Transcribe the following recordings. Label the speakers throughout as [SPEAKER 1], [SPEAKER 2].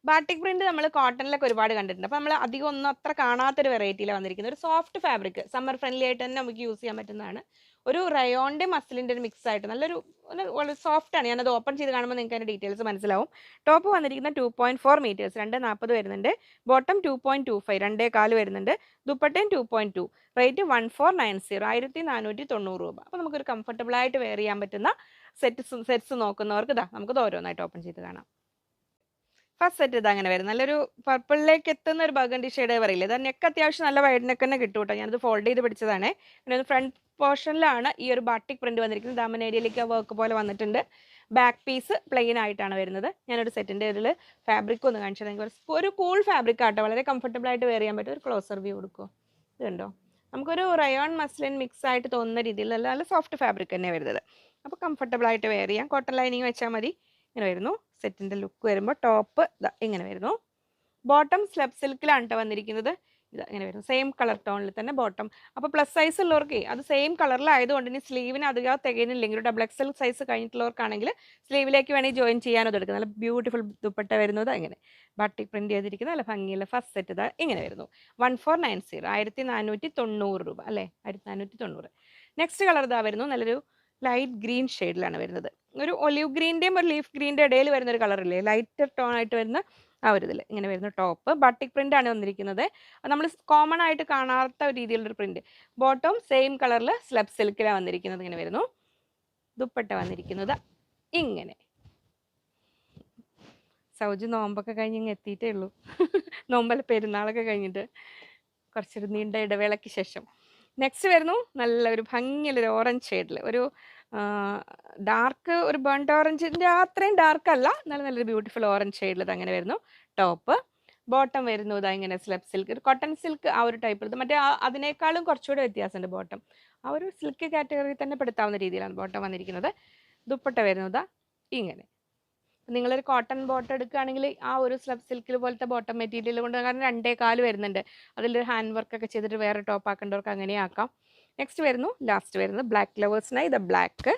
[SPEAKER 1] Batik print നമ്മൾ കോട്ടണിലൊക്കെ ഒരുപാട് കണ്ടിട്ടുണ്ട്. അപ്പോൾ നമ്മൾ അധികം ഒന്നും അത്ര കാണാത്തൊരു വെറൈറ്റിയിലാണ് വന്നിരിക്കുന്നത്. ഒരു സോഫ്റ്റ് ഫാബ്രിക്, സമ്മർ ഫ്രണ്ട്ലി ആയിട്ട് തന്നെ നമുക്ക് യൂസ് ചെയ്യാൻ പറ്റുന്നതാണ്. ഒരു റയോണിൻ്റെ മസിലിൻ്റെ ഒരു മിക്സ് ആയിട്ട് നല്ലൊരു വളരെ സോഫ്റ്റ് ആണ്. ഞാനത് ഓപ്പൺ ചെയ്ത് കാണുമ്പോൾ നിങ്ങൾക്ക് അതിൻ്റെ ഡീറ്റെയിൽസ് മനസ്സിലാവും. ടോപ്പ് വന്നിരിക്കുന്ന 2.4 മീറ്റേഴ്സ് 2.40 വരുന്നുണ്ട്. ബോട്ടം 2.25 2.4 വരുന്നുണ്ട്. ദുപ്പട്ടയും 2.2. റേറ്റ് 1490 1490 രൂപ. അപ്പോൾ നമുക്കൊരു കംഫർട്ടബിൾ ആയിട്ട് വെയർ ചെയ്യാൻ പറ്റുന്ന സെറ്റ്സ് നോക്കുന്നവർക്ക് ഇതാ നമുക്കിത് ഓരോന്നായിട്ട് ഓപ്പൺ ചെയ്ത് കാണാം. ഫസ്റ്റ് സെറ്റ് ഇത് അങ്ങനെ വരും. നല്ലൊരു പർപ്പിളിലേക്ക് എത്തുന്ന ഒരു ബർഗണ്ടി ഷെയ്ഡ് പറയില്ലേ, ഇത് നെക്ക് അത്യാവശ്യം നല്ല വൈഡ് നെക്ക് തന്നെ കിട്ടും കേട്ടോ. ഞാനത് ഫോൾഡ് ചെയ്ത് പിടിച്ചതാണ്. പിന്നെ ഫ്രണ്ട് പോർഷനിലാണ് ഈ ഒരു ബാട്ടിക് പ്രിന്റ് വന്നിരിക്കുന്നത്. ദാമൻ ഏരിയയിലേക്ക് വർക്ക് പോലെ വന്നിട്ടുണ്ട്. ബാക്ക് പീസ് പ്ലെയിൻ ആയിട്ടാണ് വരുന്നത്. ഞാനൊരു സെറ്റിൻ്റെ ഇതിൽ ഫാബ്രിക് ഒന്ന് കാണിച്ചത്. എനിക്ക് ഒരു കൂൾ ഫാബ്രിക് ആട്ടോ, വളരെ കംഫർട്ടബിൾ ആയിട്ട് വെയർ ചെയ്യാൻ പറ്റും. ഒരു ക്ലോസർ വ്യൂ കൊടുക്കുമോ, ഇത് കണ്ടോ, നമുക്കൊരു റയോൺ മസ്ലിൻ മിക്സ് ആയിട്ട് തോന്നുന്ന രീതിയിൽ നല്ല നല്ല സോഫ്റ്റ് ഫാബ്രിക് തന്നെ വരുന്നത്. അപ്പോൾ കംഫർട്ടബിൾ ആയിട്ട് വെയർ ചെയ്യാം. കോട്ടൺ ലൈനിങ് വെച്ചാൽ മതി. ഇങ്ങനെ വരുന്നു സെറ്റിൻ്റെ ലുക്ക് വരുമ്പോൾ. ടോപ്പ് ഇങ്ങനെ വരുന്നു. ബോട്ടം സ്ലബ് സിൽക്കിലാണ് കേട്ടോ വന്നിരിക്കുന്നത്. ഇത് ഇങ്ങനെ വരുന്നു, സെയിം കളർ ടോണിൽ തന്നെ ബോട്ടം. അപ്പോൾ പ്ലസ് സൈസ് ഉള്ളവർക്ക് അത് സെയിം കളറിലായതുകൊണ്ട് ഇനി സ്ലീവിന് അധികം തികയുന്നില്ലെങ്കിൽ ഒരു ഡബിൾ എക്സൽ സൈസ് കഴിഞ്ഞിട്ടുള്ളവർക്കാണെങ്കിൽ സ്ലീവിലേക്ക് വേണമെങ്കിൽ ജോയിൻ ചെയ്യാനത് എടുക്കുന്നത്. നല്ല ബ്യൂട്ടിഫുൾ ദുപ്പട്ട വരുന്നത് ഇങ്ങനെ ബാട്ടിക് പ്രിന്റ് ചെയ്തിരിക്കുന്നത് നല്ല ഭംഗിയുള്ള ഫസ്റ്റ് സെറ്റ് ഇതാ ഇങ്ങനെ വരുന്നു. 1490 1490 രൂപ അല്ലേ, 1490. നെക്സ്റ്റ് കളർ ഇതാ വരുന്നു, നല്ലൊരു ലൈറ്റ് ഗ്രീൻ ഷെയ്ഡിലാണ് വരുന്നത്. ഒരു ഒലിവ് ഗ്രീൻ്റെയും ഒരു ലീഫ് ഗ്രീൻ്റെ ഇടയിൽ വരുന്ന ഒരു കളറില്ലേ, ലൈറ്റർ ടോൺ ആയിട്ട് വരുന്ന ആ ഒരു ഇതിൽ ഇങ്ങനെ വരുന്ന ടോപ്പ്. ബാട്ടിക് പ്രിന്റ് ആണ് വന്നിരിക്കുന്നത്. നമ്മൾ കോമൺ ആയിട്ട് കാണാത്ത രീതിയിലുള്ളൊരു പ്രിന്റ്. ബോട്ടം സെയിം കളറിൽ സ്ലബ് സിൽക്കിലാണ് വന്നിരിക്കുന്നത്. ഇങ്ങനെ വരുന്നു. ദുപ്പട്ട വന്നിരിക്കുന്നത് ഇങ്ങനെ. സൗജ് നോമ്പൊക്കെ കഴിഞ്ഞ് ഇങ്ങ് എത്തിയിട്ടേ ഉള്ളൂ. നോമ്പല്ല, പെരുന്നാളൊക്കെ കഴിഞ്ഞിട്ട് കുറച്ചൊരു നീണ്ട ഇടവേളയ്ക്ക് ശേഷം. നെക്സ്റ്റ് വരുന്നു നല്ലൊരു ഭംഗിയുള്ളൊരു ഓറഞ്ച് ഷെയ്ഡിൽ, ഒരു ഡാർക്ക് ഒരു ബേൺഡ് ഓറഞ്ചിൻ്റെ അത്രയും ഡാർക്ക് അല്ല, എന്നാലും നല്ലൊരു ബ്യൂട്ടിഫുൾ ഓറഞ്ച് ഷെയ്ഡിൽ ഇത് അങ്ങനെ വരുന്നു. ടോപ്പ്. ബോട്ടം വരുന്നു ഇതാ ഇങ്ങനെ സ്ലബ് സിൽക്ക്, ഒരു കോട്ടൺ സിൽക്ക് ആ ഒരു ടൈപ്പിൽ. ഇത് മറ്റേ അതിനേക്കാളും കുറച്ചുകൂടെ വ്യത്യാസമുണ്ട് ബോട്ടം. ആ ഒരു സിൽക്ക് കാറ്റഗറിയിൽ തന്നെ പെടുത്താവുന്ന രീതിയിലാണ് ബോട്ടം വന്നിരിക്കുന്നത്. ദുപ്പട്ട വരുന്നത് ഇങ്ങനെ. നിങ്ങളൊരു കോട്ടൺ ബോട്ടം എടുക്കുകയാണെങ്കിൽ ആ ഒരു സ്ലബ് സിൽക്കിൽ പോലത്തെ ബോട്ടം മെറ്റീരിയൽ കൊണ്ട്, കാരണം 2.4 വരുന്നുണ്ട്. അതിൽ ഹാൻഡ് വർക്ക് ഒക്കെ ചെയ്തിട്ട് വേറെ ടോപ്പ് ആക്കേണ്ടവർക്ക് അങ്ങനെ ആക്കാം. നെക്സ്റ്റ് വരുന്നു ലാസ്റ്റ് വരുന്നത് ബ്ലാക്ക് ലവേഴ്സിനായി ഇത് ബ്ലാക്ക്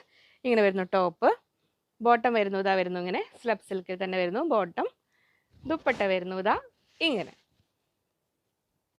[SPEAKER 1] ഇങ്ങനെ വരുന്നു. ടോപ്പ്. ബോട്ടം വരുന്നു ഇതാ വരുന്നു ഇങ്ങനെ സ്ലബ് സിൽക്കിൽ തന്നെ വരുന്നു ബോട്ടം. ദുപ്പട്ട വരുന്നു ഇതാ ഇങ്ങനെ.